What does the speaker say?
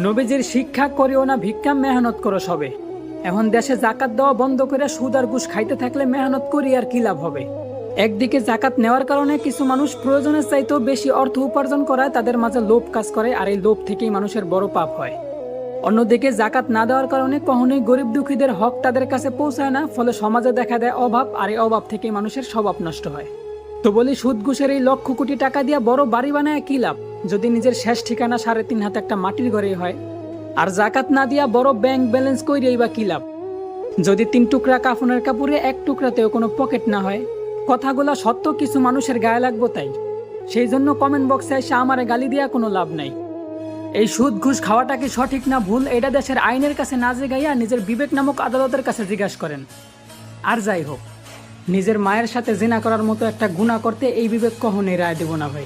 নবীজির শিক্ষা করিও না ভিক্ষা, মেহনত করো সবে। এখন দেশে জাকাত দেওয়া বন্ধ করে সুদ আর ঘুষ খাইতে থাকলে মেহনত করি আর কি লাভ হবে। একদিকে জাকাত নেওয়ার কারণে কিছু মানুষ প্রয়োজনের চাইতেও বেশি অর্থ উপার্জন করায়, তাদের মাঝে লোভ কাজ করে, আর এই লোভ থেকেই মানুষের বড় পাপ হয়। অন্যদিকে জাকাত না দেওয়ার কারণে কখনোই গরিব দুঃখীদের হক তাদের কাছে পৌঁছায় না, ফলে সমাজে দেখা দেয় অভাব, আর এই অভাব থেকেই মানুষের স্বভাব নষ্ট হয়। তো বলি, সুদ ঘুষের এই লক্ষ কোটি টাকা দিয়া বড় বাড়ি বানায় কি লাভ, যদি নিজের শেষ ঠিকানা 3.5 হাতে একটা মাটির ঘরেই হয়। আর জাকাত না দিয়া বড় ব্যাংক ব্যালেন্স কইরেই বা কি লাভ, যদি 3 টুকরা কাফনের কাপড়ে 1 টুকরাতেও কোনো পকেট না হয়। কথাগুলা সত্য, কিছু মানুষের গায়ে লাগবো তাই। সেই জন্য কমেন্ট বক্সে এসে আমারে গালি দিয়া কোনো লাভ নাই। এই সুদ ঘুষ খাওয়াটা কি সঠিক না ভুল, এটা দেশের আইনের কাছে না জিগাইয়া নিজের বিবেক নামক আদালতের কাছে জিজ্ঞাসা করেন। আর যাই হোক, নিজের মায়ের সাথে জিনা করার মতো একটা গুনাহ করতে এই বিবেক কখনোই রায় দেব না ভাই।